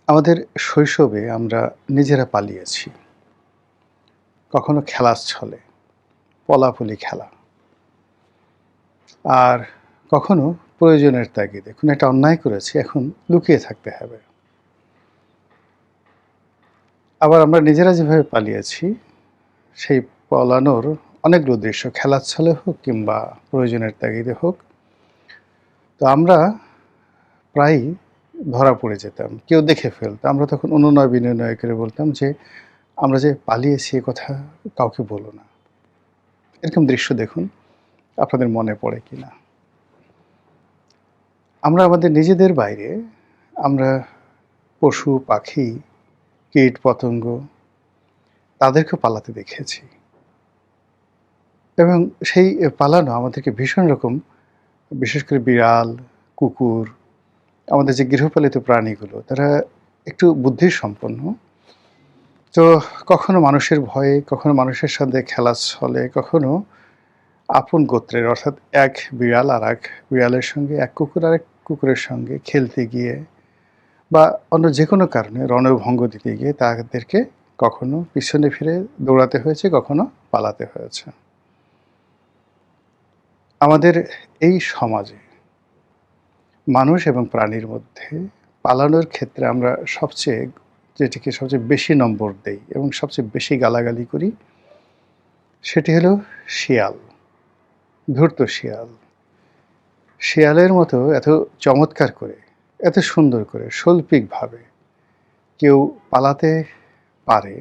আমাদের শৈশবে আমরা নিজেরা পালিয়েছি। কখনো খেলার ছলে, পলাপুলি খেলা। আর কখনো প্রয়োজনের তাগিদে কোনো একটা অন্যায় করেছি, এখন লুকিয়ে থাকতে হবে। আবার আমরা নিজেরা যেভাবে পালিয়েছি, সেই পলানোর অনেকগুলো দৃশ্য খেলার ছলে হোক কিংবা প্রয়োজনের তাগিদে হোক। তো আমরা প্রায়ই ধরা পড়ে যেতাম। কেউ দেখে ফেলত। আমরা তখন অনুনয় বিনয় করে বলতাম যে, "আমরা যে পালিয়েছি এ কথা কাউকে বলো না।" এরকম দৃশ্য দেখুন, আপনাদের মনে পড়ে কিনা? আমরা আমাদের নিজেদের বাইরে আমরা পশু, পাখি, কীট-পতঙ্গ তাদেরকেও পালাতে দেখেছি। এবং সেই পালানো আমাদেরকে ভীষণ রকম, বিশেষ করে বিড়াল, কুকুর, আমাদের যে গৃহপালিত প্রাণীগুলো তারা একটু বুদ্ধিসম্পন্ন। তো কখনো মানুষের ভয়ে, কখনো মানুষের সাথে খেলার ছলে, কখনো আপন গোত্রের অর্থাৎ এক বিড়াল আরেক বিড়ালের সঙ্গে, এক কুকুর আরেক কুকুরের সঙ্গে খেলতে গিয়ে বা অন্য যেকোনো কারণে রণভঙ্গ দিতে গিয়ে তাদেরকে কখনো পিছনে ফিরে দৌড়াতে হয়েছে, কখনো পালাতে হয়েছে। আমাদের এই সমাজে মানুষ এবং প্রাণীর মধ্যে পালানোর ক্ষেত্রে আমরা যেটিকে সবচেয়ে বেশি নম্বর দেই এবং সবচেয়ে বেশি গালাগালি করি, সেটি হলো শিয়াল, ধূর্ত শিয়াল। শিয়ালের মতো এত চমৎকার করে, এত সুন্দর করে, শৈল্পিকভাবে কেউ পালাতে পারে,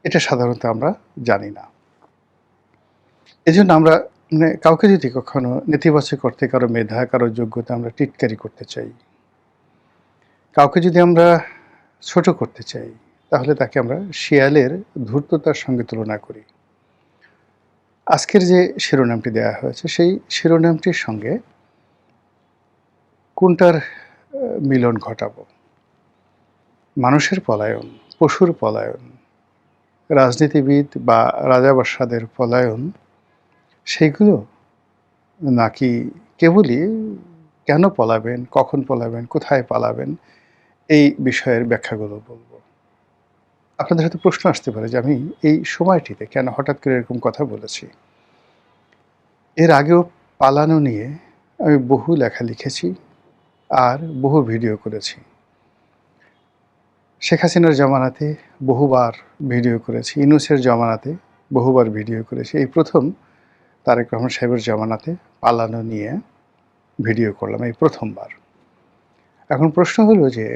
এটা সাধারণত আমরা জানি না। এজন্য আমরা কাউকে যদি কখনো নেতিবাচক অর্থে কারো মেধা, কারো যোগ্যতা আমরা টিটকারি করতে চাই, কাউকে যদি আমরা ছোট করতে চাই, তাহলে তাকে আমরা শিয়ালের ধূর্ততার সঙ্গে তুলনা করি। আজকের যে শিরোনামটি দেয়া হয়েছে, সেই শিরোনামটির সঙ্গে কোনটার মিলন ঘটাবো? মানুষের পলায়ন, পশুর পলায়ন, রাজনীতিবিদ বা রাজা-বাদশাদের পলায়ন, সেইগুলো? নাকি কেবলই কেন পলাবেন, কখন পলাবেন, কোথায় পালাবেন, এই বিষয়ের ব্যাখ্যাগুলো বলবো। আপনাদের হয়তো প্রশ্ন আসতে পারে যে আমি এই সময়টিতে কেন হঠাৎ করে এরকম কথা বলেছি। এর আগেও পালানো নিয়ে আমি বহু লেখা লিখেছি আর বহু ভিডিও করেছি। শেখ হাসিনার জমানাতে বহুবার ভিডিও করেছি, ইউনূসের জমানাতে বহুবার ভিডিও করেছি। এই প্রথম তারেক রহমান সাহেবের জমানাতে পালানো নিয়ে ভিডিও করলাম, এই প্রথমবার। এখন প্রশ্ন হলো যে,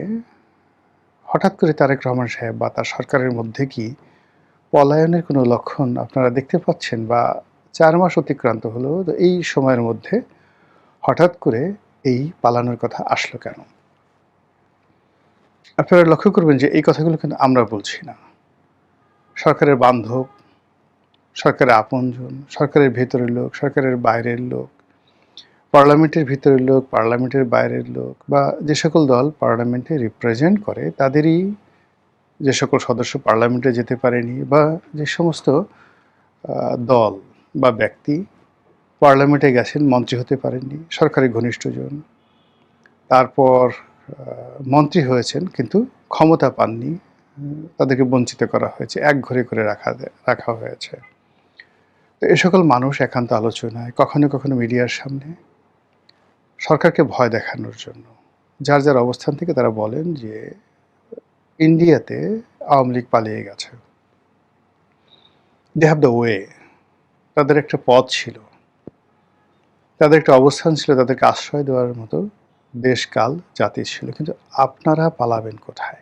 হঠাৎ করে তারেক রহমান সাহেব বা তার সরকারের মধ্যে কি পলায়নের কোনো লক্ষণ আপনারা দেখতে পাচ্ছেন? বা ৪ মাস অতিক্রান্ত হলো, তো এই সময়ের মধ্যে হঠাৎ করে এই পালানোর কথা আসলো কেন? আপনারা লক্ষ্য করবেন যে এই কথাগুলো কিন্তু আমরা বলছি না। সরকারের বান্ধব, সরকারের আপনজন, সরকারের ভেতরের লোক, সরকারের বাইরের লোক, পার্লামেন্টের ভিতরের লোক, পার্লামেন্টের বাইরের লোক, বা যে সকল দল পার্লামেন্টে রিপ্রেজেন্ট করে তাদেরই যে সকল সদস্য পার্লামেন্টে যেতে পারেনি, বা যে সমস্ত দল বা ব্যক্তি পার্লামেন্টে গেছেন, মন্ত্রী হতে পারেননি, সরকারি ঘনিষ্ঠজন, তারপর মন্ত্রী হয়েছেন কিন্তু ক্ষমতা পাননি, তাদেরকে বঞ্চিত করা হয়েছে, একঘরে করে রাখা হয়েছে। তো এ সকল মানুষ একান্ত আলোচনায়, কখনো কখনো মিডিয়ার সামনে সরকারকে ভয় দেখানোর জন্য যার যার অবস্থান থেকে তারা বলেন যে ইন্ডিয়াতে আওয়ামী লীগ পালিয়ে গেছে, দে হ্যাভ দ্য ওয়ে, তাদের একটা পথ ছিল, তাদের একটা অবস্থান ছিল, তাদেরকে আশ্রয় দেওয়ার মতো দেশ, কাল, জাতি ছিল। কিন্তু আপনারা পালাবেন কোথায়?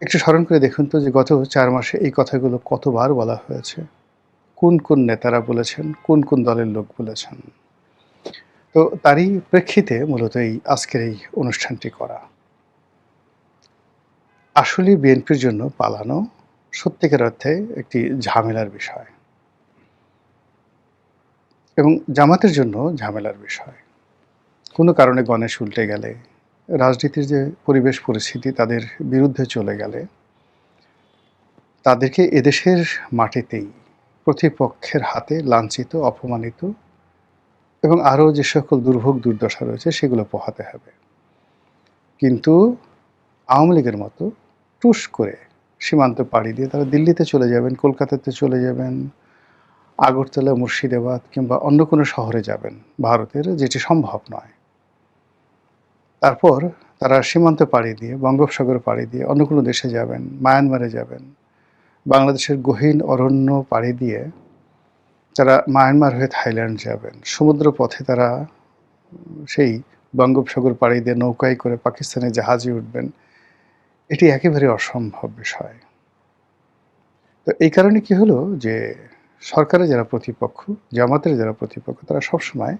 একটু স্মরণ করে দেখুন তো যে গত ৪ মাসে এই কথাগুলো কতবার বলা হয়েছে, কোন কোন নেতারা বলেছেন, কোন কোন দলের লোক বলেছেন। তো তারই প্রেক্ষিতে মূলত এই আজকের এই অনুষ্ঠানটি করা। আসলে বিএনপির জন্য পালানো সত্যিকার অর্থে একটি ঝামেলার বিষয়, এবং জামাতের জন্য ঝামেলার বিষয়। কোনো কারণে গণেশ উল্টে গেলে, রাজনীতির যে পরিবেশ পরিস্থিতি তাদের বিরুদ্ধে চলে গেলে, তাদেরকে এদেশের মাটিতেই প্রতিপক্ষের হাতে লাঞ্ছিত, অপমানিত এবং আরও যে সকল দুর্ভোগ দুর্দশা রয়েছে সেগুলো পোহাতে হবে। কিন্তু আওয়ামী লীগের মতো টুস করে সীমান্ত পাড়ি দিয়ে তারা দিল্লিতে চলে যাবেন, কলকাতাতে চলে যাবেন, আগরতলা, মুর্শিদাবাদ কিংবা অন্য কোনো শহরে যাবেন ভারতের, যেটি সম্ভব নয়। তারপর তারা সীমান্ত পাড়ি দিয়ে, বঙ্গোপসাগর পাড়ি দিয়ে অন্য কোনো দেশে যাবেন, মায়ানমারে যাবেন, বাংলাদেশের গহীন অরণ্য পাড়ি দিয়ে তারা মায়ানমার হয়ে থাইল্যান্ড যাবেন, সমুদ্র পথে তারা সেই বঙ্গোপসাগর পাড়ি দিয়ে নৌকায় করে পাকিস্তানের জাহাজে উঠবেন। এটি একেবারে অসম্ভব বিষয়। তো এই কারণে কি হলো যে সরকারের যারা প্রতিপক্ষ, জামাতের যারা প্রতিপক্ষ, তারা সবসময়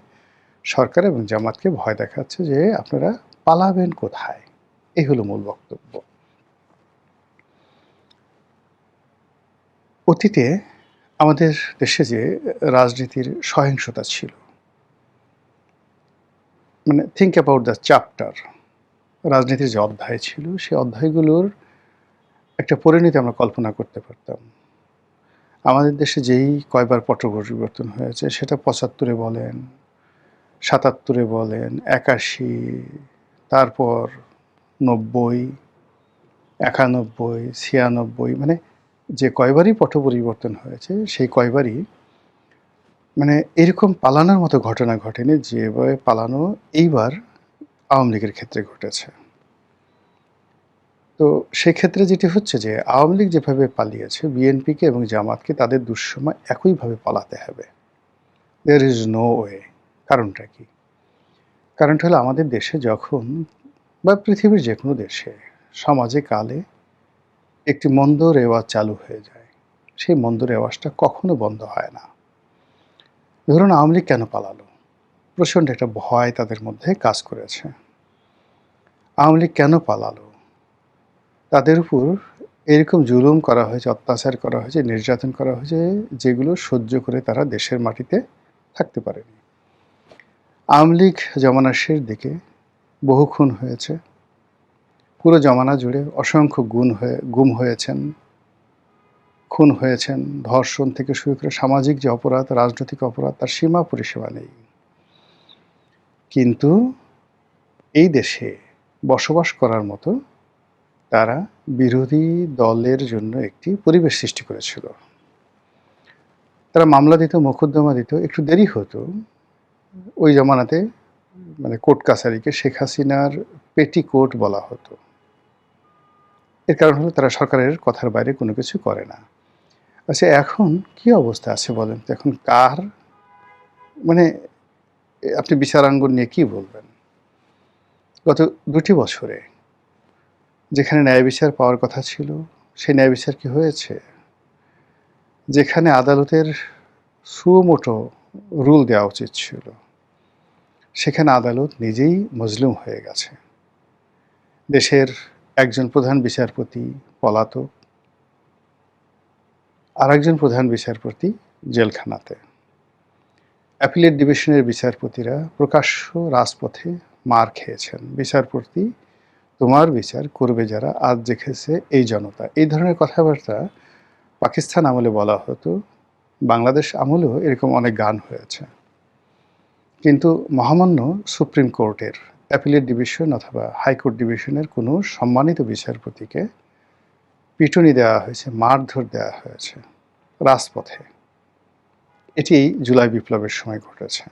সরকার এবং জামাতকে ভয় দেখাচ্ছে যে আপনারা পালাবেন কোথায়। এই হলো মূল বক্তব্য। অতীতে আমাদের দেশে যে রাজনীতির সহিংসতা ছিল, মানে থিঙ্ক অ্যাবাউট দ্য চ্যাপ্টার, রাজনীতির যে অধ্যায় ছিল, সেই অধ্যায়গুলোর একটা পরিণতি আমরা কল্পনা করতে পারতাম। আমাদের দেশে যেই কয়বার পট পরিবর্তন হয়েছে, সেটা ৭৫-এ বলেন, ৭৭-এ বলেন, ৮১, তারপর ৯০, ৯১, ৯৬, মানে যে কয়বারই পট পরিবর্তন হয়েছে, সেই কয়বারই মানে এরকম পালানোর মতো ঘটনা ঘটেনি যেভাবে পালানো এইবার আওয়ামী লীগের ক্ষেত্রে ঘটেছে। তো সেক্ষেত্রে যেটি হচ্ছে যে আওয়ামী লীগ যেভাবে পালিয়েছে, বিএনপিকে এবং জামাতকে তাদের দুঃসময় একইভাবে পালাতে হবে। There is no way. কারণটা কি? কারণটা হলো আমাদের দেশে যখন, বা পৃথিবীর যে কোনো দেশে, সমাজে কালে একটি মন্দ রেওয়াজ চালু হয়ে যায়, সেই মন্দ রেওয়াজটা কখনো বন্ধ হয় না। ধরুন আওয়ামী লীগ কেন পালালো? প্রচণ্ড একটা ভয় তাদের মধ্যে কাজ করেছে। আওয়ামী লীগ কেন পালালো? তাদের উপর এরকম জুলুম করা হয়েছে, অত্যাচার করা হয়েছে, নির্যাতন করা হয়েছে, যেগুলো সহ্য করে তারা দেশের মাটিতে থাকতে পারেনি। আওয়ামী লীগ জমানার শেষ দিকে বহু খুন হয়েছে, পুরো জমানা জুড়ে অসংখ্য গুম হয়েছেন, খুন হয়েছেন, ধর্ষণ থেকে শুরু করে সামাজিক যে অপরাধ, রাজনৈতিক অপরাধ, তার সীমা পরিসীমা নেই। কিন্তু এই দেশে বসবাস করার মতো তারা বিরোধী দলের জন্য একটি পরিবেশ সৃষ্টি করেছিল। তারা মামলা দিত, মোকদ্দমা দিত, একটু দেরি হতো। ওই জমানাতে মানে কোর্ট কাছারিকে শেখ হাসিনার পেটিকোট বলা হতো। এর কারণ হলো তারা সরকারের কথার বাইরে কোনো কিছু করে না। আচ্ছা, এখন কি অবস্থা আছে বলেন তো? এখন কার মানে আপনি বিচারাঙ্গন নিয়ে কি বলবেন? গত ২টি বছরে যেখানে ন্যায় বিচার পাওয়ার কথা ছিল, সেই ন্যায় বিচার কি হয়েছে? যেখানে আদালতের সুমোটো রুল দেওয়া উচিত ছিল, সেখানে আদালত নিজেই মজলুম হয়ে গেছে। দেশের একজন প্রধান বিচারপতি পলাতক, আর একজন প্রধান বিচারপতি জেলখানাতে। অ্যাপিলেট ডিভিশনের বিচারপতিরা প্রকাশ্য রাজপথে মার খেয়েছেন। বিচারপতি, তোমার বিচার করবে যারা, আজ দেখেছে এই জনতা। এই ধরনের কথাবার্তা পাকিস্তান আমলে বলা হতো, বাংলাদেশ আমলেও এরকম অনেক গান হয়েছে। কিন্তু মহামান্য সুপ্রিম কোর্টের অ্যাপিলেট ডিভিশন অথবা হাইকোর্ট ডিভিশনের কোনো সম্মানিত বিচারপতিকে পিটুনি দেওয়া হয়েছে, মারধর দেওয়া হয়েছে রাজপথে। এটি জুলাই বিপ্লবের সময় ঘটেছে।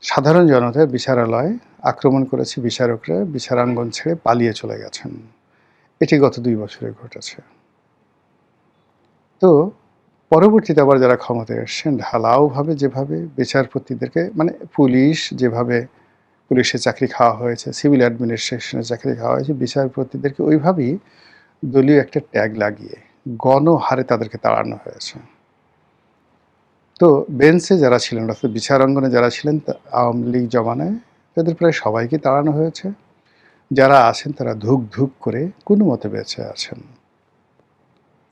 সাধারণ জনতা বিচারালয় আক্রমণ করেছে, বিচারকরা বিচারাঙ্গন ছেড়ে পালিয়ে চলে গেছেন। এটি গত ২ বছরে ঘটেছে। তো পরবর্তীতে আবার যারা ক্ষমতায় এসছেন, ঢালাওভাবে যেভাবে বিচারপতিদেরকে, মানে পুলিশ যেভাবে, পুলিশের চাকরি খাওয়া হয়েছে, সিভিল অ্যাডমিনিস্ট্রেশনের চাকরি খাওয়া হয়েছে, বিচারপতিদেরকে ওইভাবেই দলীয় একটা ট্যাগ লাগিয়ে গণহারে তাদেরকে তাড়ানো হয়েছে। তো বেঞ্চে যারা ছিলেন, অর্থাৎ বিচারাঙ্গনে যারা ছিলেন আওয়ামী লীগ জমানায়, তাদের প্রায় সবাইকে তাড়ানো হয়েছে। যারা আছেন তারা ধুক ধুক করে কোনো মতে বেঁচে আছেন।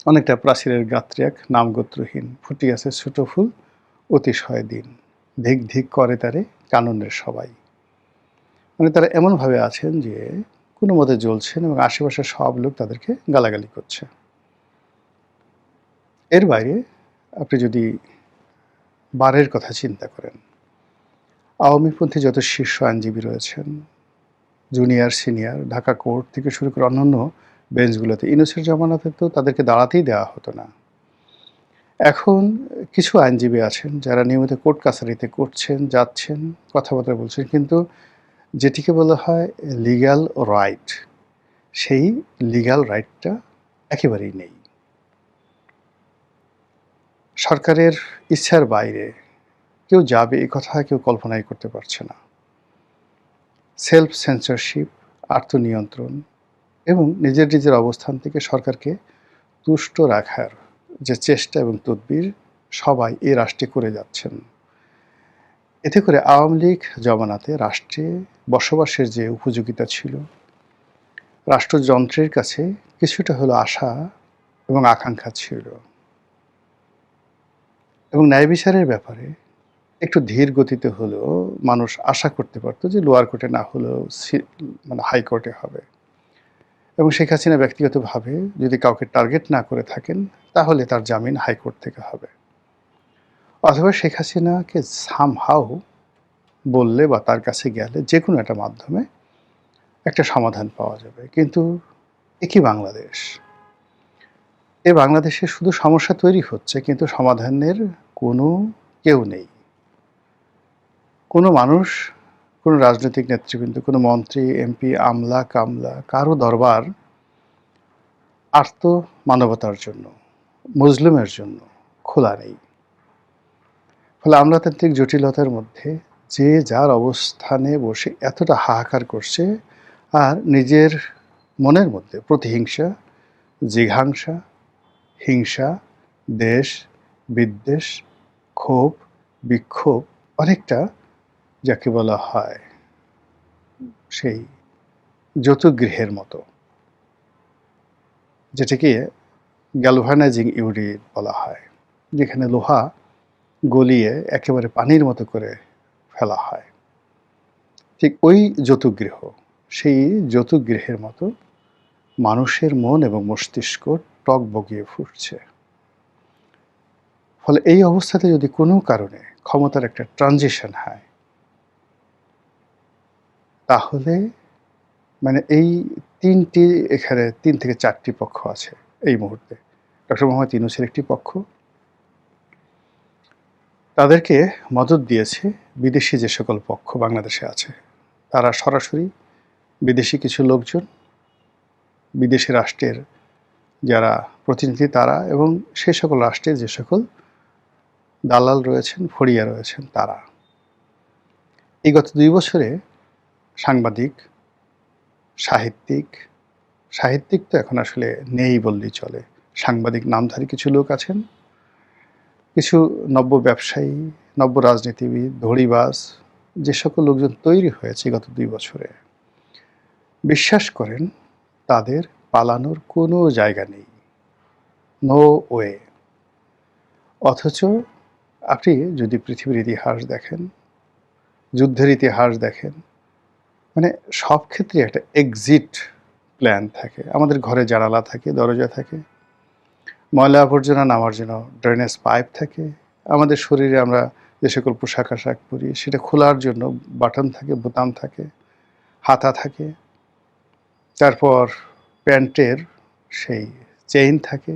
অনেকটা প্রাচীরের গাত্রে এক নামগোত্রহীন, ফুটিয়াছে ছোট ফুল অতিশয় দিন, ধিক ধিক করে তারে কাননের সবাই। মানে তারা এমনভাবে আছেন যে কোনো মতে জ্বলছেন এবং আশেপাশের সব লোক তাদেরকে গালাগালি করছে। এর বাইরে আপনি যদি বারের কথা চিন্তা করেন, আওয়ামীপন্থী যত শীর্ষ আইনজীবী রয়েছেন, জুনিয়র, সিনিয়র, ঢাকা কোর্ট থেকে শুরু করে অন্যান্য বেঞ্চগুলোতে ইউনূসের জামানাতে তো তাদেরকে দাঁড়াতেই দেওয়া হতো না। এখন কিছু আইনজীবী আছেন যারা নিয়মিত কোর্ট কাছারিতে করছেন, যাচ্ছেন, কথাবার্তা বলছেন। কিন্তু যেটিকে বলা হয় লিগ্যাল রাইট, সেই লিগ্যাল রাইটটা একেবারেই নেই। সরকারের ইচ্ছার বাইরে কেউ যাবে এ কথা কেউ কল্পনাই করতে পারছে না। সেলফ সেন্সরশিপ, আত্মনিয়ন্ত্রণ এবং নিজের অবস্থান থেকে সরকারকে তুষ্ট রাখার যে চেষ্টা এবং তদবির সবাই এই রাষ্ট্রে করে যাচ্ছেন। এতে করে আওয়ামী লীগ জমানাতে রাষ্ট্রে বসবাসের যে উপযোগিতা ছিল, রাষ্ট্রযন্ত্রের কাছে কিছুটা হলো আশা এবং আকাঙ্ক্ষা ছিল, এবং ন্যায় বিচারের ব্যাপারে একটু ধীর গতিতে হলেও মানুষ আশা করতে পারতো যে লোয়ার কোর্টে না হলেও মানে হাইকোর্টে হবে। এবং শেখ হাসিনা ব্যক্তিগতভাবে যদি কাউকে টার্গেট না করে থাকেন তাহলে তার জামিন হাইকোর্ট থেকে হবে, অথবা শেখ হাসিনাকে সামহাউ বললে বা তার কাছে গেলে যে কোনো একটা মাধ্যমে একটা সমাধান পাওয়া যাবে। কিন্তু একই বাংলাদেশ, এই বাংলাদেশে শুধু সমস্যা তৈরি হচ্ছে কিন্তু সমাধানের কোনো কেউ নেই। কোনো মানুষ, কোনো রাজনৈতিক নেতৃবৃন্দ, কোনো মন্ত্রী, এমপি, আমলা কামলা কারো দরবার আর্ত মানবতার জন্য, মজলুমের জন্য খোলা নেই। ফলে আমলাতান্ত্রিক জটিলতার মধ্যে যে যার অবস্থানে বসে এতটা হাহাকার করছে, আর নিজের মনের মধ্যে প্রতিহিংসা, জিঘাংসা, হিংসা, দেশ বিদ্বেষ, ক্ষোভ, বিক্ষোভ অনেকটা যাকে বলা হয় সেই যৌতুগৃহের মতো, যেটাকে গ্যালভানাইজিং ইউনিট বলা হয়, যেখানে লোহা গলিয়ে একেবারে পানির মতো করে ফেলা হয়। ঠিক ওই যৌতুগৃহ, সেই যৌতুগৃহের মতো মানুষের মন এবং মস্তিষ্ক টক বগিয়ে ফুটছে। ফলে এই অবস্থাতে যদি কোনো কারণে ক্ষমতার একটা ট্রানজিশন হয়, তাহলে মানে এই তিনটি, এখানে ৩ থেকে ৪টি পক্ষ আছে এই মুহূর্তে। ডক্টর মোহাম্মদ ইউনূসের একটি পক্ষ, তাদেরকে মদদ দিয়েছে বিদেশি যে সকল পক্ষ বাংলাদেশে আছে, তারা সরাসরি বিদেশি কিছু লোকজন, বিদেশি রাষ্ট্রের যারা প্রতিনিধি তারা, এবং সেই সকল রাষ্ট্রের যে সকল দালাল রয়েছেন, ফড়িয়া রয়েছেন তারা। এই গত ২ বছরে সাংবাদিক, সাহিত্যিক তো এখন আসলে নেই বললেই চলে, সাংবাদিক নামধারী কিছু লোক আছেন, কিছু নব্য ব্যবসায়ী, নব্য রাজনীতিবিদ, ধড়িবাজ, যে সকল লোকজন তৈরি হয়েছে গত ২ বছরে, বিশ্বাস করেন তাদের পালানোর কোনো জায়গা নেই, নো ওয়ে। অথচ আপনি যদি পৃথিবীর ইতিহাস দেখেন, যুদ্ধের ইতিহাস দেখেন, মানে সব ক্ষেত্রে একটা এক্সিট প্ল্যান থাকে। আমাদের ঘরে জানালা থাকে, দরজা থাকে, ময়লা আবর্জনা নামার জন্য ড্রেনেজ পাইপ থাকে, আমাদের শরীরে আমরা যে সকল পোশাক আশাক পরি সেটা খোলার জন্য বাটন থাকে, বোতাম থাকে, হাতা থাকে, তারপর প্যান্টের সেই চেইন থাকে,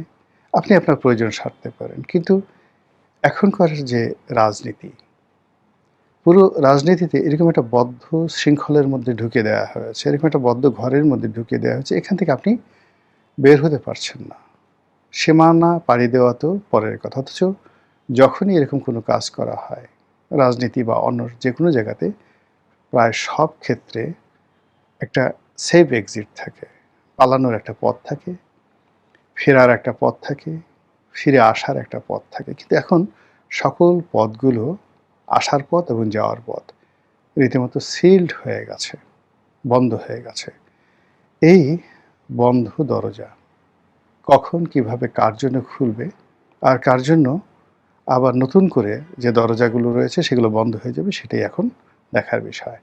আপনি আপনার প্রয়োজন সারতে পারেন। কিন্তু এখনকার যে রাজনীতি, পুরো রাজনীতিতে এরকম একটা বদ্ধ শৃঙ্খলের মধ্যে ঢুকে দেওয়া হয়েছে, এরকম একটা বদ্ধ ঘরের মধ্যে ঢুকে দেওয়া হয়েছে, এখান থেকে আপনি বের হতে পারছেন না। সীমানা পাড়ি দেওয়া তো পরের কথা, অথচ যখনই এরকম কোনো কাজ করা হয় রাজনীতি বা অন্য যে কোনো জায়গাতে, প্রায় সব ক্ষেত্রে একটা সেফ এক্সিট থাকে, পালানোর একটা পথ থাকে, ফেরার একটা পথ থাকে, ফিরে আসার একটা পথ থাকে। কিন্তু এখন সকল পথগুলো, আসার পথ এবং যাওয়ার পথ রীতিমতো সিল্ড হয়ে গেছে, বন্ধ হয়ে গেছে। এই বন্ধ দরজা কখন কিভাবে কার জন্য খুলবে, আর কার জন্য আবার নতুন করে যে দরজাগুলো রয়েছে সেগুলো বন্ধ হয়ে যাবে, সেটাই এখন দেখার বিষয়।